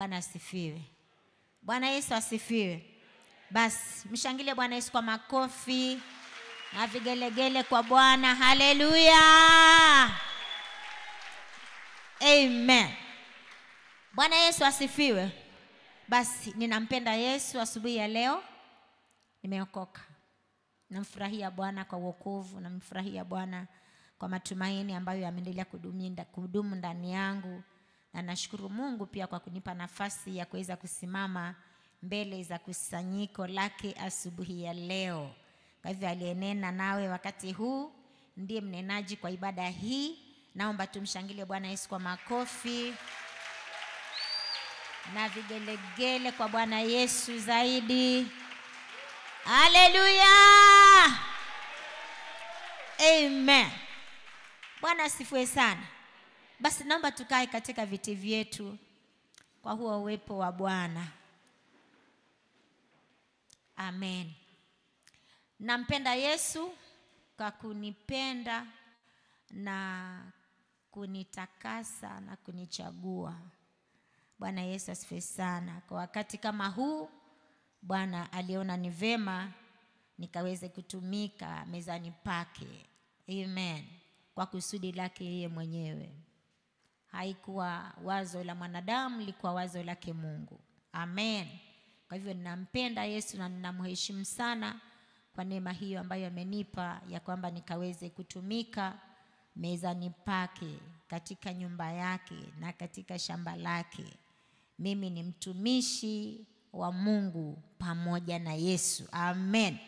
Bwana asifiwe. Bwana Yesu asifiwe. Basi mshangilie Bwana Yesu kwa makofi na vigelegele kwa Bwana. Haleluya. Amen. Bwana Yesu asifiwe. Basi ninampenda Yesu asubuhi ya leo. Nimeokoka. Namfurahia Bwana kwa wokovu, namfurahia Bwana kwa matumaini ambayo yameendelea kudumu ndani yangu. Na nashukuru Mungu pia kwa kunipa nafasi ya kuweza kusimama mbele za kusanyiko lake asubuhi ya leo. Kwa hivyo aliyenena nawe wakati huu ndiye mnenaji kwa ibada hii. Naomba tumshangilie Bwana Yesu kwa makofi na vigelegele kwa Bwana Yesu zaidi. Haleluya. Amen. Bwana asifiwe sana. Basi naomba tukae katika viti vyetu kwa huo uwepo wa Bwana. Amen. Nampenda Yesu kwa kunipenda na kunitakasa na kunichagua. Bwana Yesu asifiwe sana. Kwa wakati kama huu Bwana aliona ni vema nikaweze kutumika mezani pake. Amen. Kwa kusudi lake yeye mwenyewe. Haikuwa wazo la mwanadamu, lilikuwa wazo lake Mungu. Amen. Kwa hivyo ninampenda Yesu na ninamheshimu sana kwa neema hiyo ambayo amenipa ya kwamba nikaweze kutumika mezani pake, katika nyumba yake na katika shamba lake. Mimi ni mtumishi wa Mungu pamoja na Yesu. Amen.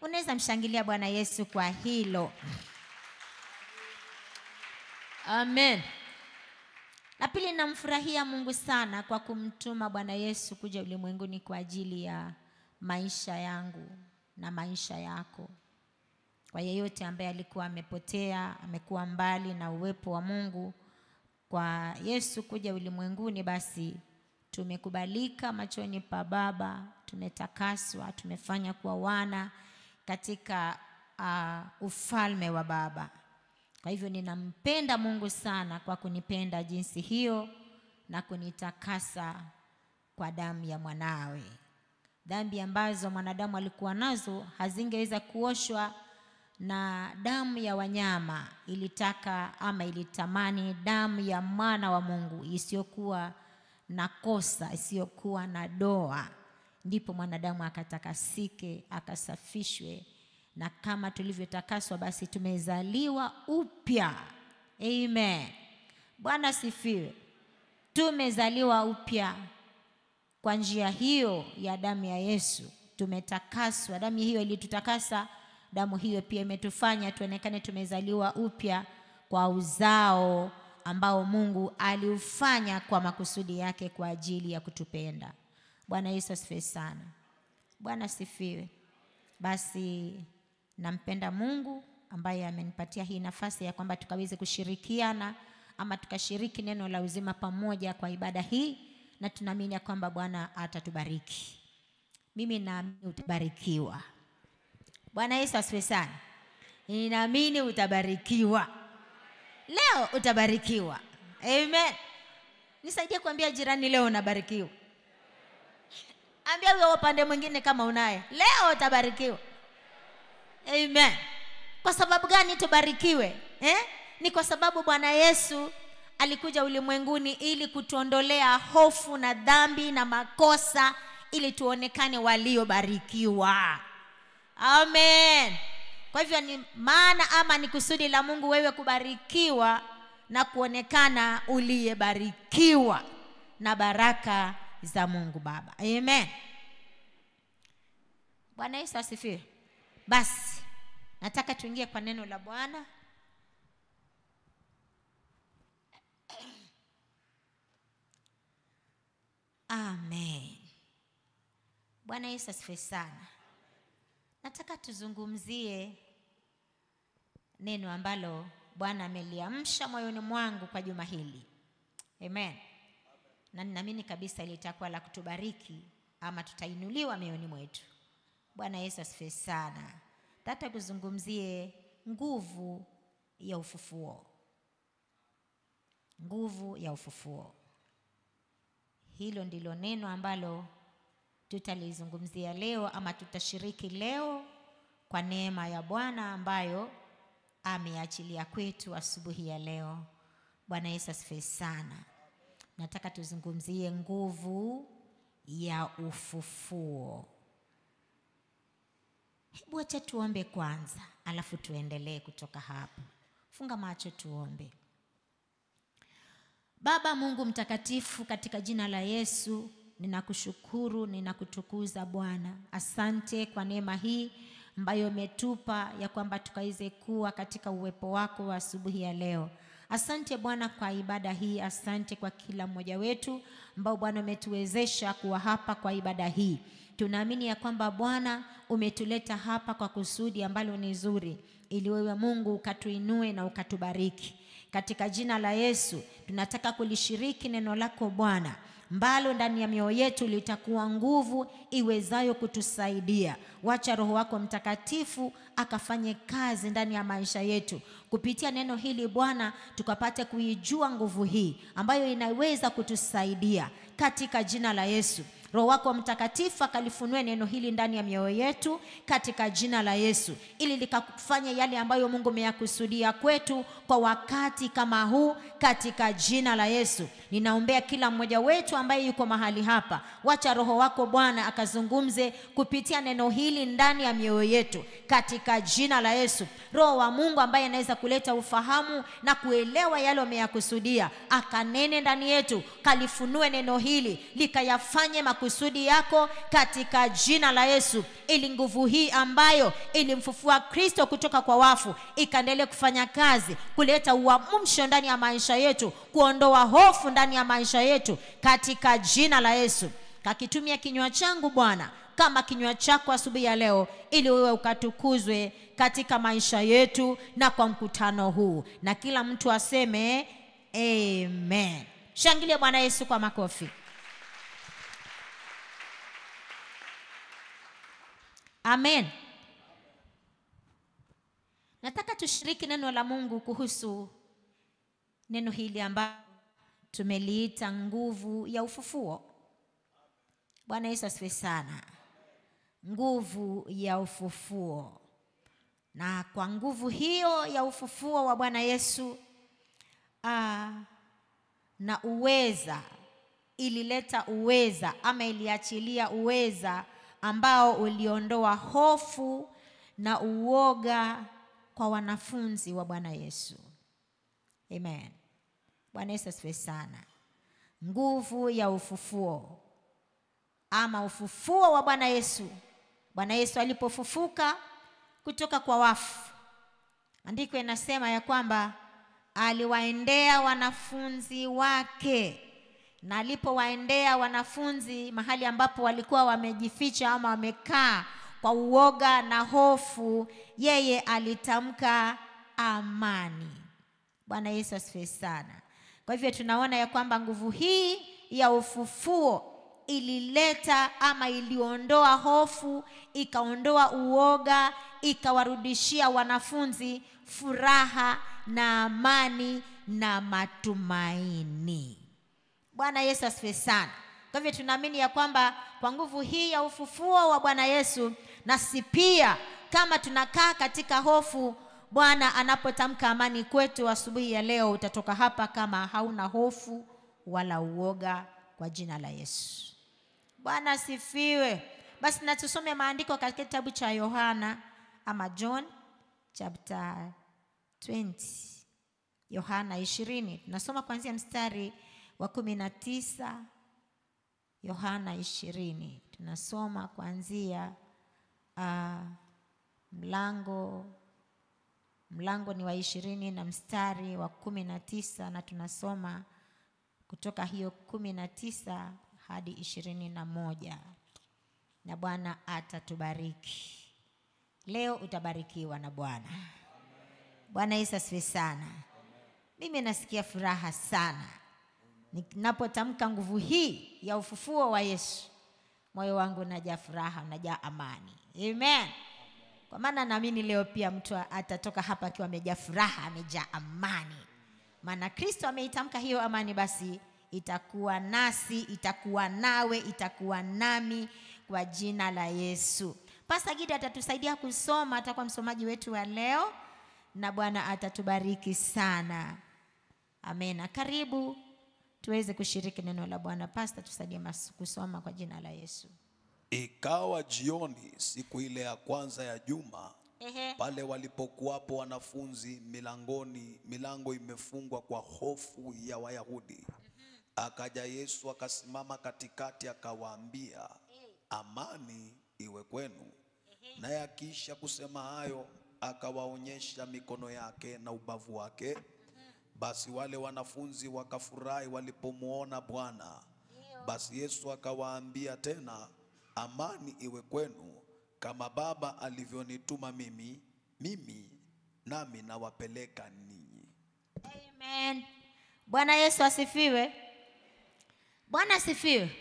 Unaweza mshangilia Bwana Yesu kwa hilo. Amen. La pili, namfurahia Mungu sana kwa kumtuma Bwana Yesu kuja ulimwenguni kwa ajili ya maisha yangu na maisha yako. Kwa yeyote ambaye alikuwa amepotea, amekuwa mbali na uwepo wa Mungu, kwa Yesu kuja ulimwenguni basi tumekubalika machoni pa Baba, tumetakaswa, tumefanya kuwa wana katika ufalme wa Baba. Kwa hivyo ninampenda Mungu sana kwa kunipenda jinsi hiyo na kunitakasa kwa damu ya mwanawe. Dhambi ambazo mwanadamu alikuwa nazo hazingeweza kuoshwa na damu ya wanyama. Ilitaka ama ilitamani damu ya mwana wa Mungu isiyokuwa na kosa, isiyokuwa na doa. Ndipo mwanadamu akatakasike, akasafishwe. Na kama tulivyotakaswa basi tumezaliwa upya. Amen. Bwana asifiwe. Tumezaliwa upya kwa njia hiyo ya damu ya Yesu. Tumetakaswa. Damu hiyo ilitutakasa. Damu hiyo pia imetufanya tuonekane tumezaliwa upya kwa uzao ambao Mungu aliufanya kwa makusudi yake kwa ajili ya kutupenda. Bwana Yesu asifiwe sana. Bwana asifiwe. Basi nampenda Mungu ambaye amenipatia hii nafasi ya kwamba tukaweze kushirikiana ama tukashiriki neno la uzima pamoja kwa ibada hii, na tunaamini kwamba Bwana atatubariki. Mimi naamini utabarikiwa. Bwana Yesu asifiwe sana. Ninaamini utabarikiwa. Leo utabarikiwa. Amen. Nisaidie kuambia jirani leo unabarikiwa. Ambia huyo upande mwingine kama unaye. Leo utabarikiwa. Amen. Kwa sababu gani tubarikiwe? Ni kwa sababu Bwana Yesu alikuja ulimwenguni ili kutuondolea hofu na dhambi na makosa ili tuonekane waliobarikiwa. Amen. Kwa hivyo ni maana ama ni kusudi la Mungu wewe kubarikiwa na kuonekana uliyebarikiwa na baraka za Mungu Baba. Amen. Bwana Yesu asifiwe. Basi nataka tuingie kwa neno la Bwana. Amen. Bwana Yesu asifiwe sana. Nataka tuzungumzie neno ambalo Bwana ameliamsha moyoni mwangu kwa juma hili. Amen. Na ninaamini kabisa litakuwa la kutubariki ama tutainuliwa mioyoni mwetu. Bwana Yesu asifiwe sana. Nataka kuzungumzie nguvu ya ufufuo. Nguvu ya ufufuo. hilo ndilo neno ambalo tutalizungumzia leo, ama tutashiriki leo kwa neema ya Bwana ambayo ameachilia kwetu asubuhi ya leo. Bwana Yesu asifiwe sana. Nataka tuzungumzie nguvu ya ufufuo. Hebu acha tuombe kwanza, alafu tuendelee kutoka hapo. Funga macho tuombe. Baba Mungu mtakatifu, katika jina la Yesu, ninakushukuru, ninakutukuza Bwana. Asante kwa neema hii ambayo umetupa ya kwamba tukaweze kuwa katika uwepo wako wa asubuhi ya leo. Asante Bwana kwa ibada hii. Asante kwa kila mmoja wetu ambao Bwana umetuwezesha kuwa hapa kwa ibada hii. Tunaamini ya kwamba Bwana umetuleta hapa kwa kusudi ambalo ni zuri, ili wewe Mungu ukatuinue na ukatubariki. Katika jina la Yesu tunataka kulishiriki neno lako Bwana, mbalo ndani ya mioyo yetu litakuwa nguvu iwezayo kutusaidia. Wacha Roho wako Mtakatifu akafanye kazi ndani ya maisha yetu. Kupitia neno hili Bwana, tukapate kuijua nguvu hii ambayo inaweza kutusaidia katika jina la Yesu. Roho wako Mtakatifu akalifunue neno hili ndani ya mioyo yetu katika jina la Yesu, ili likafanye yale ambayo Mungu ameyakusudia kwetu kwa wakati kama huu katika jina la Yesu. Ninaombea kila mmoja wetu ambaye yuko mahali hapa. Wacha Roho wako Bwana akazungumze kupitia neno hili ndani ya mioyo yetu katika jina la Yesu. Roho wa Mungu ambaye anaweza kuleta ufahamu na kuelewa yale umeyakusudia, akanene ndani yetu, kalifunue neno hili likayafanye makusudi yako katika jina la Yesu, ili nguvu hii ambayo ilimfufua Kristo kutoka kwa wafu ikaendelee kufanya kazi, kuleta uamsho ndani ya maisha yetu, kuondoa hofu ndani ya maisha yetu katika jina la Yesu. Kakitumia kinywa changu Bwana kama kinywa chako asubuhi ya leo, ili wewe ukatukuzwe katika maisha yetu na kwa mkutano huu, na kila mtu aseme amen. Shangilia Bwana Yesu kwa makofi. Amen. Nataka tushiriki neno la Mungu kuhusu neno hili ambalo tumeliita nguvu ya ufufuo. Bwana Yesu asifiwe sana. Nguvu ya ufufuo. Na kwa nguvu hiyo ya ufufuo wa Bwana Yesu na uweza, ilileta uweza ama iliachilia uweza ambao uliondoa hofu na uoga kwa wanafunzi wa Bwana Yesu. Amen. Bwana Yesu asifiwe sana. Nguvu ya ufufuo ama ufufuo wa Bwana Yesu. Bwana Yesu alipofufuka kutoka kwa wafu, andiko inasema ya kwamba aliwaendea wanafunzi wake, na alipowaendea wanafunzi mahali ambapo walikuwa wamejificha ama wamekaa kwa uoga na hofu, yeye alitamka amani. Bwana Yesu asifiwe sana. Kwa hivyo tunaona ya kwamba nguvu hii ya ufufuo ilileta ama iliondoa hofu, ikaondoa uoga, ikawarudishia wanafunzi furaha na amani na matumaini. Bwana Yesu asifiwe sana. Kwa hivyo tunaamini ya kwamba kwa nguvu hii ya ufufuo wa Bwana Yesu, nasi pia kama tunakaa katika hofu, Bwana anapotamka amani kwetu asubuhi ya leo, utatoka hapa kama hauna hofu wala uoga kwa jina la Yesu. Bwana asifiwe. Basi na tusome maandiko katika kitabu cha Yohana ama John chapter 20. Yohana 20. Tunasoma kuanzia mstari wa 19. Yohana 20. Tunasoma kuanzia mlango ni wa 20 na mstari wa 19, na tunasoma kutoka hiyo 19 hadi 21. Na Bwana atatubariki. Leo utabarikiwa na Bwana. Bwana Yesu asifiwe sana. Mimi nasikia furaha sana ninapotamka nguvu hii ya ufufuo wa Yesu. Moyo wangu unajaa furaha, unajaa amani. Amen. Kwa maana naamini leo pia mtu atatoka hapa akiwa amejaa furaha, amejaa amani. Maana Kristo ameitamka hiyo amani, basi itakuwa nasi, itakuwa nawe, itakuwa nami kwa jina la Yesu. Pastor Gida atatusaidia kusoma, atakuwa msomaji wetu wa leo, na Bwana atatubariki sana. Amen. Karibu tuweze kushiriki neno la Bwana. Pastor, tusaidie kusoma kwa jina la Yesu. Ikawa jioni siku ile ya kwanza ya juma, pale walipokuwapo wanafunzi milangoni, milango imefungwa kwa hofu ya Wayahudi, akaja Yesu akasimama katikati akawaambia, amani iwe kwenu. Naye akiisha kusema hayo, akawaonyesha mikono yake na ubavu wake. Basi wale wanafunzi wakafurahi walipomuona Bwana. Basi Yesu akawaambia tena, amani iwe kwenu. Kama Baba alivyonituma mimi nami nawapeleka ninyi. Amen. Bwana Yesu asifiwe. Bwana asifiwe.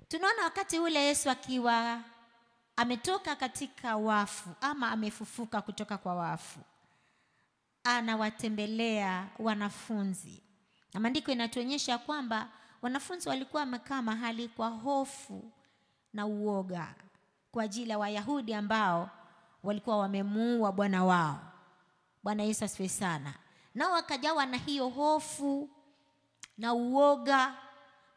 Tunaona wakati ule Yesu akiwa ametoka katika wafu ama amefufuka kutoka kwa wafu, anawatembelea wanafunzi. Na maandiko inatuonyesha kwamba wanafunzi walikuwa wamekaa mahali kwa hofu na uoga kwa ajili ya Wayahudi ambao walikuwa wamemuua Bwana wao. Bwana Yesu asifiwe sana. Nao wakajawa na hiyo hofu na uoga,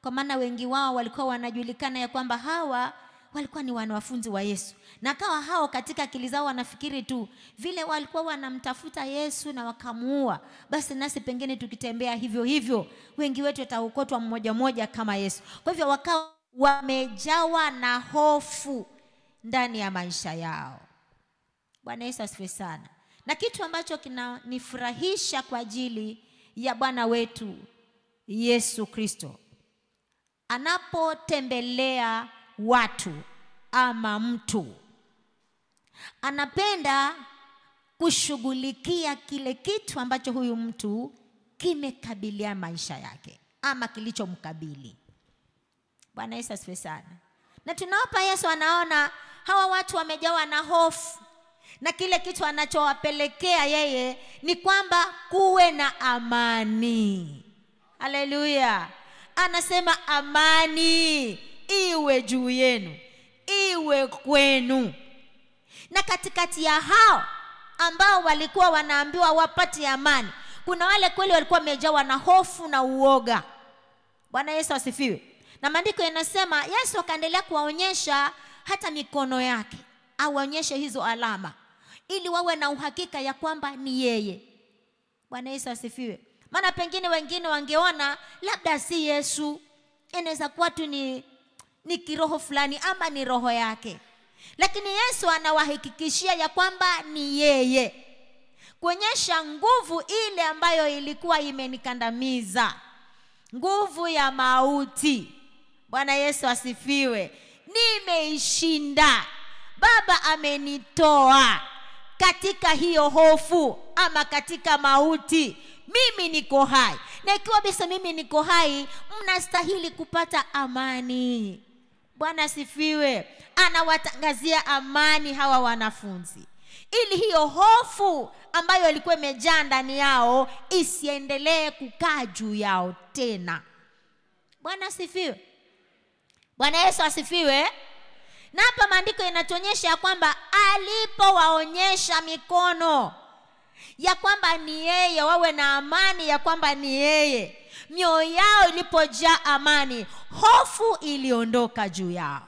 kwa maana wengi wao walikuwa wanajulikana ya kwamba hawa walikuwa ni wanafunzi wa Yesu. Na kawa hao katika akili zao wanafikiri tu vile walikuwa wanamtafuta Yesu na wakamuua, basi nasi pengine tukitembea hivyo hivyo wengi wetu wataokotwa mmoja mmoja kama Yesu. Kwa hivyo wakawa wamejawa na hofu ndani ya maisha yao. Bwana Yesu asifiwe sana. Na kitu ambacho kinanifurahisha kwa ajili ya Bwana wetu Yesu Kristo, anapotembelea watu ama mtu, anapenda kushughulikia kile kitu ambacho huyu mtu kimekabilia maisha yake ama kilichomkabili. Bwana Yesu asifiwe sana. Na tunaopa Yesu anaona hawa watu wamejawa na hofu, na kile kitu anachowapelekea yeye ni kwamba kuwe na amani. Haleluya. Anasema amani iwe juu yenu, iwe kwenu. Na katikati ya hao ambao walikuwa wanaambiwa wapate amani, kuna wale kweli walikuwa wamejawa na hofu na uoga. Bwana Yesu asifiwe. Na maandiko yanasema Yesu akaendelea kuwaonyesha hata mikono yake, awaonyeshe hizo alama ili wawe na uhakika ya kwamba ni yeye. Bwana Yesu asifiwe. Maana pengine wengine wangeona labda si Yesu, inaweza kuwa tu ni kiroho fulani ama ni roho yake. Lakini Yesu anawahakikishia ya kwamba ni yeye, kuonyesha nguvu ile ambayo ilikuwa imenikandamiza, nguvu ya mauti. Bwana Yesu asifiwe. Nimeishinda. Baba amenitoa katika hiyo hofu ama katika mauti. Mimi niko hai. Na ikiwa bisa mimi niko hai, mnastahili kupata amani. Bwana asifiwe. Anawatangazia amani hawa wanafunzi, ili hiyo hofu ambayo ilikuwa imejaa ndani yao isiendelee kukaa juu yao tena. Bwana asifiwe. Bwana Yesu asifiwe. Na hapa maandiko yanatuonyesha kwamba alipowaonyesha mikono ya kwamba ni yeye, wawe na amani ya kwamba ni yeye, mioyo yao ilipojaa amani, hofu iliondoka juu yao.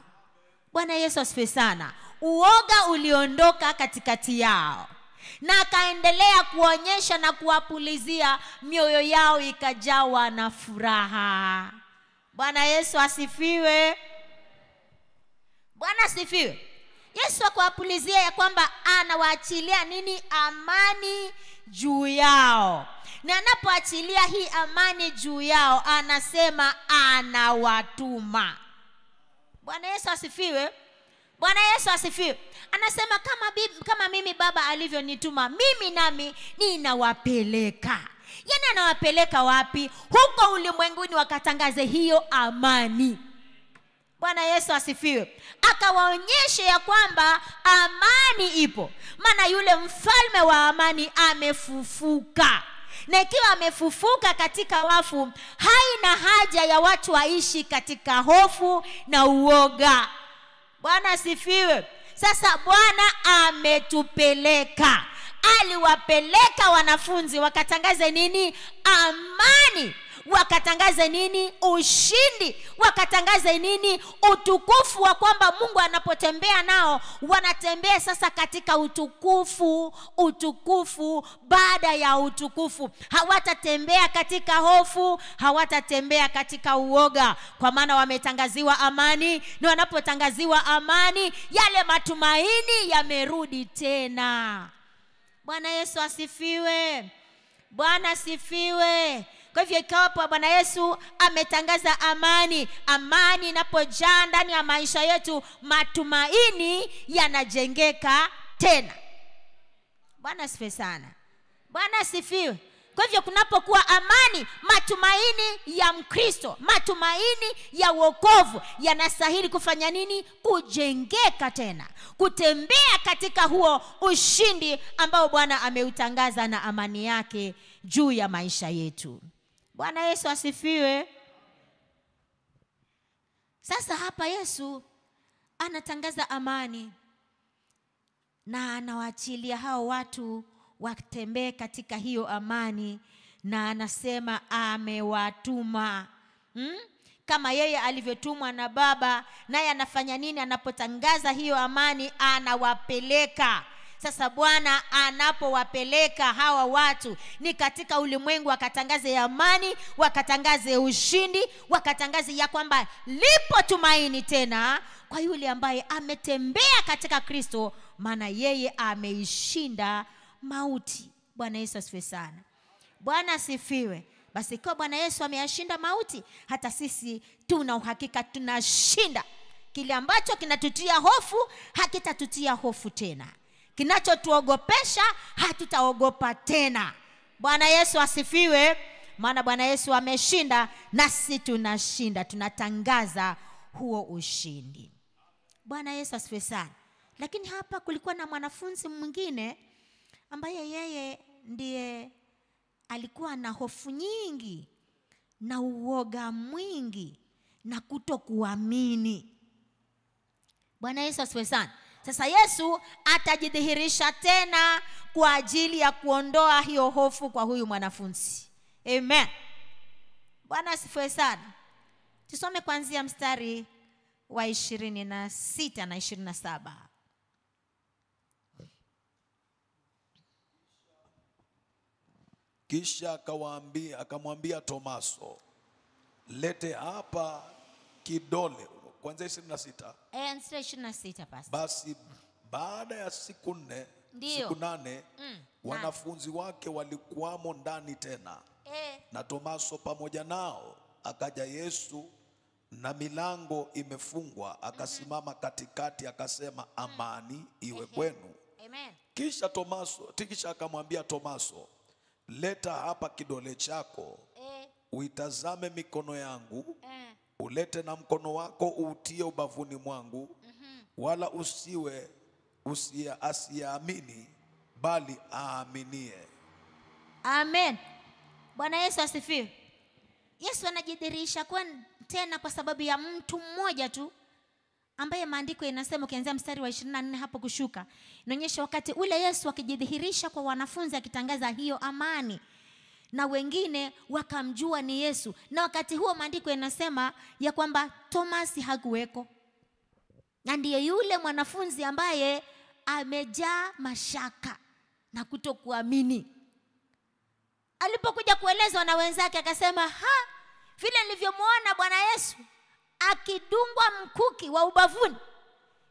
Bwana Yesu asifiwe sana. Uoga uliondoka katikati yao, na akaendelea kuonyesha na kuwapulizia, mioyo yao ikajawa na furaha. Bwana Yesu asifiwe. Bwana asifiwe. Yesu akawapulizia ya kwamba anawaachilia nini? Amani juu yao. Na anapoachilia hii amani juu yao, anasema anawatuma. Bwana Yesu asifiwe. Bwana Yesu asifiwe. Anasema kama mimi Baba alivyonituma, mimi nami ninawapeleka. Yaani anawapeleka wapi? Huko ulimwenguni wakatangaze hiyo amani. Bwana Yesu asifiwe. Akawaonyesha ya kwamba amani ipo. Maana yule mfalme wa amani amefufuka. Na ikiwa amefufuka katika wafu, haina haja ya watu waishi katika hofu na uoga. Bwana asifiwe. Sasa Bwana ametupeleka. Aliwapeleka wanafunzi wakatangaze nini? Amani. Wakatangaze nini? Ushindi. Wakatangaze nini? Utukufu, wa kwamba Mungu anapotembea nao wanatembea sasa katika utukufu, utukufu baada ya utukufu. Hawatatembea katika hofu, hawatatembea katika uoga, kwa maana wametangaziwa amani. Na wanapotangaziwa amani, yale matumaini yamerudi tena. Bwana Yesu asifiwe. Bwana asifiwe. Kwa hivyo ikawa Bwana Yesu ametangaza amani. Amani inapojaa ndani ya maisha yetu, matumaini yanajengeka tena. Bwana asifiwe sana. Bwana asifiwe. Kwa hivyo kunapokuwa amani, matumaini ya Mkristo, matumaini ya wokovu yanastahili kufanya nini? Kujengeka tena, kutembea katika huo ushindi ambao Bwana ameutangaza na amani yake juu ya maisha yetu. Bwana Yesu asifiwe. Sasa hapa Yesu anatangaza amani na anawaachilia hao watu watembee katika hiyo amani, na anasema amewatuma. Kama yeye alivyotumwa na Baba, naye anafanya nini? Anapotangaza hiyo amani, anawapeleka. Sasa Bwana anapowapeleka hawa watu ni katika ulimwengu, wakatangaze amani, wakatangaze ushindi, wakatangaze ya kwamba lipo tumaini tena kwa yule ambaye ametembea katika Kristo, maana yeye ameishinda mauti. Bwana Yesu asifiwe sana. Bwana asifiwe. Basi kwa Bwana Yesu ameyashinda mauti, hata sisi tuna uhakika tunashinda. Kile ambacho kinatutia hofu hakitatutia hofu tena. Kinachotuogopesha hatutaogopa tena. Bwana Yesu asifiwe. Maana Bwana Yesu ameshinda, nasi tunashinda. Tunatangaza huo ushindi. Bwana Yesu asifiwe sana. Lakini hapa kulikuwa na mwanafunzi mwingine ambaye yeye ndiye alikuwa na hofu nyingi na uoga mwingi na kutokuamini. Bwana Yesu asifiwe sana. Sasa Yesu atajidhihirisha tena kwa ajili ya kuondoa hiyo hofu kwa huyu mwanafunzi. Amen. Bwana asifiwe sana. Tusome kuanzia mstari wa 26 na 27. Kisha akamwambia Tomaso, lete hapa kidole. Kwanza 26. 26 basi. Basi baada ya siku 8 wanafunzi wake walikuwamo ndani tena. Na Tomaso pamoja nao. Akaja Yesu na milango imefungwa, akasimama katikati, akasema, amani iwe kwenu. Amen. Kisha akamwambia Tomaso, leta hapa kidole chako, uitazame mikono yangu, ulete na mkono wako uutie ubavuni mwangu, wala asiamini bali aaminie. Amen. Bwana Yesu asifiwe. Yesu anajidhihirisha tena kwa sababu ya mtu mmoja tu ambaye maandiko inasema, ukianzia mstari wa 24 hapo kushuka, inaonyesha wakati ule Yesu akijidhihirisha kwa wanafunzi akitangaza hiyo amani, na wengine wakamjua ni Yesu. Na wakati huo maandiko yanasema ya kwamba Thomas hakuweko, na ndiye yule mwanafunzi ambaye amejaa mashaka na kutokuamini. Alipokuja kuelezwa na wenzake, akasema, vile nilivyomuona Bwana Yesu akidungwa mkuki wa ubavuni,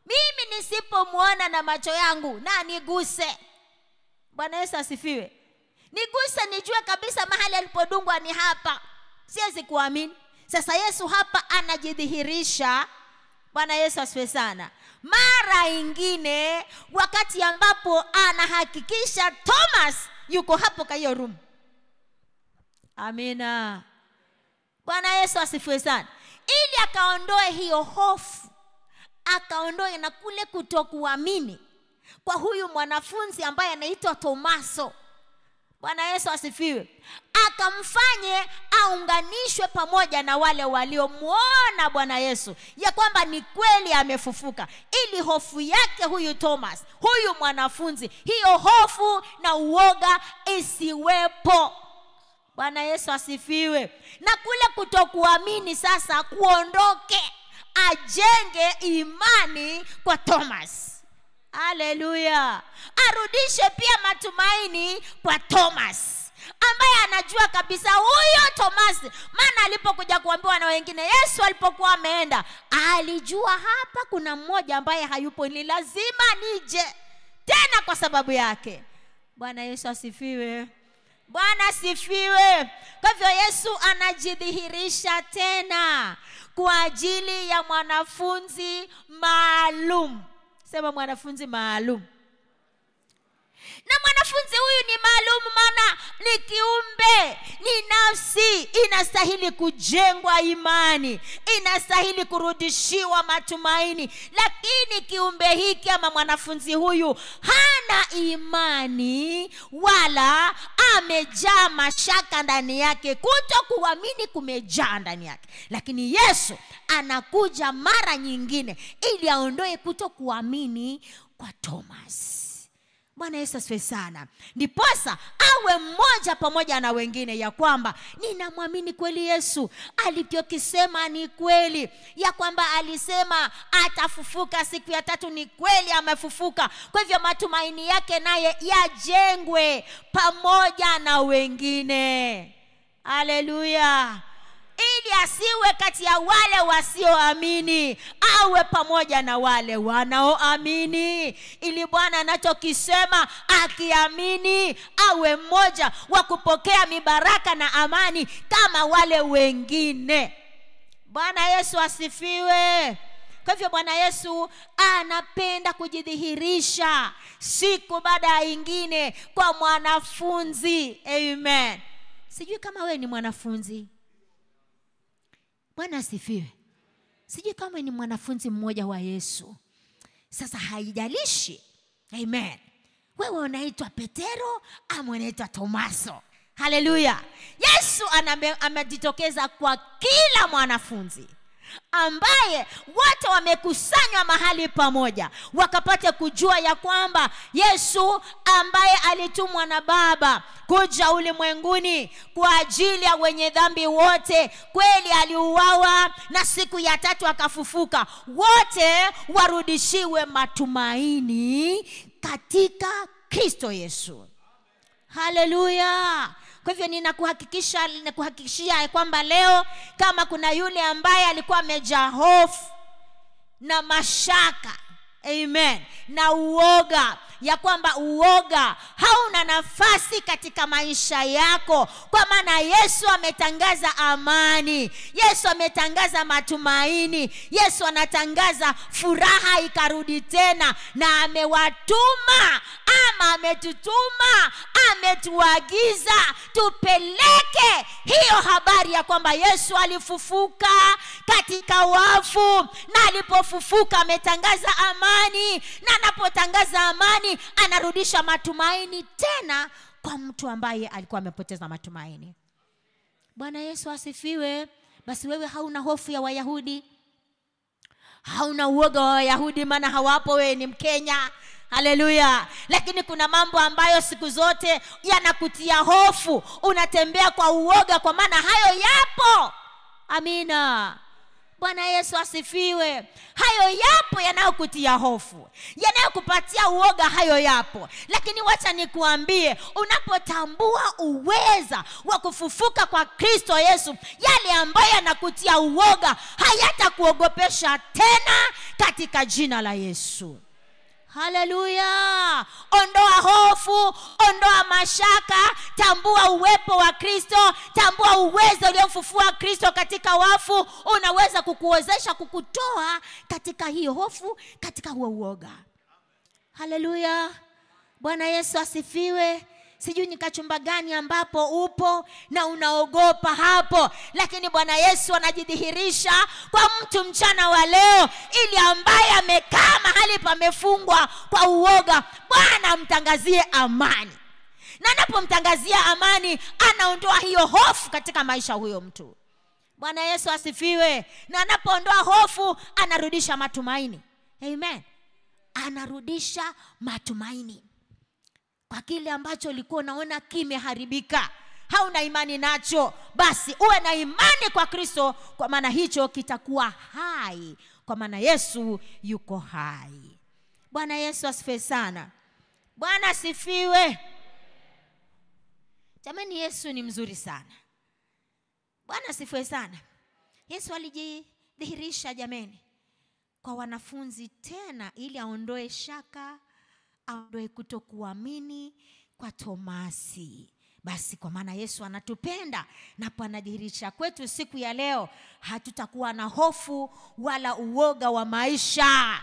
mimi nisipomuona na macho yangu na niguse. Bwana Yesu asifiwe. Niguse nijue kabisa mahali alipodungwa ni hapa, siwezi kuamini. Sasa Yesu hapa anajidhihirisha. Bwana Yesu asifiwe sana. Mara ingine wakati ambapo anahakikisha Thomas yuko hapo kwa hiyo room. Amina. Bwana Yesu asifiwe sana. Ili akaondoe hiyo hofu, akaondoe na kule kutokuamini kwa huyu mwanafunzi ambaye anaitwa Tomaso. Bwana Yesu asifiwe. Akamfanye aunganishwe pamoja na wale waliomuona Bwana Yesu ya kwamba ni kweli amefufuka, ili hofu yake huyu Thomas, huyu mwanafunzi, hiyo hofu na uoga isiwepo. Bwana Yesu asifiwe. Na kule kutokuamini sasa kuondoke, ajenge imani kwa Thomas. Haleluya. Arudishe pia matumaini kwa Thomas, ambaye anajua kabisa huyo Thomas, maana alipokuja kuambiwa na wengine, Yesu alipokuwa ameenda, alijua hapa kuna mmoja ambaye hayupo, ni lazima nije tena kwa sababu yake. Bwana Yesu asifiwe. Bwana asifiwe. Kwa hivyo Yesu anajidhihirisha tena kwa ajili ya mwanafunzi maalum. Sema mwanafunzi maalum. Na mwanafunzi huyu ni maalum maana ni kiumbe, ni nafsi, inastahili kujengwa imani, inastahili kurudishiwa matumaini. Lakini kiumbe hiki ama mwanafunzi huyu hana imani, wala amejaa mashaka ndani yake, kutokuamini kumejaa ndani yake. Lakini Yesu anakuja mara nyingine ili aondoe kutokuamini kwa Thomas. Bwana Yesu asifiwe sana. Ndiposa awe mmoja pamoja na wengine ya kwamba ninamwamini kweli Yesu, alivyokisema ni kweli, ya kwamba alisema atafufuka siku ya tatu, ni kweli amefufuka. Kwa hivyo matumaini yake naye yajengwe pamoja na wengine. Haleluya. Ili asiwe kati ya wale wasioamini, awe pamoja na wale wanaoamini. Ili Bwana anachokisema akiamini, awe mmoja wa kupokea mibaraka na amani kama wale wengine. Bwana Yesu asifiwe. Kwa hivyo Bwana Yesu anapenda kujidhihirisha siku baada ya nyingine kwa mwanafunzi. Amen. Sijui kama wewe ni mwanafunzi. Bwana asifiwe. Sijui kama ni mwanafunzi mmoja wa Yesu. Sasa haijalishi. Amen. Wewe unaitwa Petero ama unaitwa Tomaso. Haleluya. Yesu amejitokeza kwa kila mwanafunzi, ambaye wote wamekusanywa mahali pamoja, wakapate kujua ya kwamba Yesu ambaye alitumwa na Baba kuja ulimwenguni kwa ajili ya wenye dhambi wote, kweli aliuawa na siku ya tatu akafufuka, wote warudishiwe matumaini katika Kristo Yesu. Haleluya. Kwa hivyo ninakuhakikishia kwamba leo kama kuna yule ambaye alikuwa amejaa hofu na mashaka, amen, na uoga, ya kwamba uoga hauna nafasi katika maisha yako, kwa maana Yesu ametangaza amani, Yesu ametangaza matumaini, Yesu anatangaza furaha ikarudi tena, na amewatuma ama ametutuma, ametuagiza tupeleke hiyo habari ya kwamba Yesu alifufuka katika wafu, na alipofufuka ametangaza amani, na anapotangaza amani anarudisha matumaini tena kwa mtu ambaye alikuwa amepoteza matumaini. Bwana Yesu asifiwe. Basi wewe hauna hofu ya Wayahudi, hauna uoga wa Wayahudi, maana hawapo, wewe ni Mkenya. Haleluya. Lakini kuna mambo ambayo siku zote yanakutia hofu, unatembea kwa uoga, kwa maana hayo yapo. Amina. Bwana Yesu asifiwe. Hayo yapo yanayokutia hofu, yanayokupatia uoga, hayo yapo. Lakini wacha nikuambie, unapotambua uweza wa kufufuka kwa Kristo Yesu, yale ambayo yanakutia uoga hayatakuogopesha tena katika jina la Yesu. Haleluya. Ondoa hofu, ondoa mashaka, tambua uwepo wa Kristo, tambua uwezo uliomfufua Kristo katika wafu, unaweza kukuwezesha kukutoa katika hiyo hofu, katika huo uoga. Haleluya. Bwana Yesu asifiwe. Sijui ni kachumba gani ambapo upo na unaogopa hapo, lakini Bwana Yesu anajidhihirisha kwa mtu mchana wa leo, ili ambaye amekaa mahali pamefungwa kwa uoga, Bwana amtangazie amani. Na anapomtangazia amani, anaondoa hiyo hofu katika maisha huyo mtu. Bwana Yesu asifiwe. Na anapoondoa hofu, anarudisha matumaini. Amen. Anarudisha matumaini kwa kile ambacho ulikuwa unaona kimeharibika, hauna imani nacho. Basi uwe na imani kwa Kristo, kwa maana hicho kitakuwa hai, kwa maana Yesu yuko hai. Bwana Yesu asifiwe sana. Bwana asifiwe. Jamani, Yesu ni mzuri sana. Bwana asifiwe sana. Yesu alijidhihirisha jamani kwa wanafunzi tena, ili aondoe shaka, aondoe kutokuamini kwa Tomasi. Basi kwa maana Yesu anatupenda na anadhihirisha kwetu siku ya leo, hatutakuwa na hofu wala uoga wa maisha.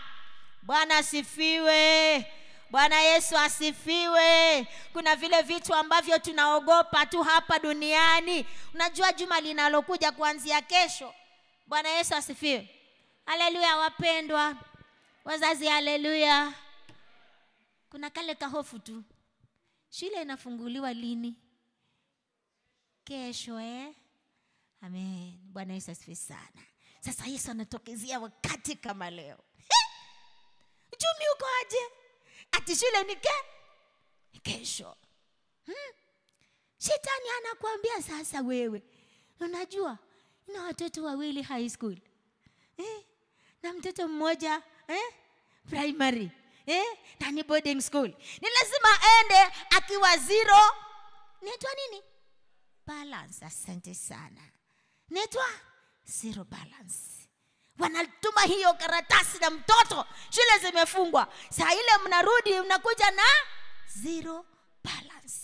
Bwana asifiwe. Bwana Yesu asifiwe. Kuna vile vitu ambavyo tunaogopa tu hapa duniani. Unajua juma linalokuja kuanzia kesho. Bwana Yesu asifiwe. Haleluya wapendwa. Wazazi haleluya. Kuna kale kahofu tu. Shule inafunguliwa lini? Kesho Amen. Bwana Yesu asifiwe sana. Sasa Yesu anatokezea wakati kama leo. Uchumi uko aje? Ati shule ni kesho. Shetani anakuambia sasa wewe, unajua ina watoto wawili high school. Na mtoto mmoja primary. Na ni boarding school. Ni lazima aende akiwa zero. Netwa nini? Balance. Asante sana. Netwa zero balance. Wanatuma hiyo karatasi na mtoto, shule zimefungwa. Saa ile mnarudi mnakuja na zero balance.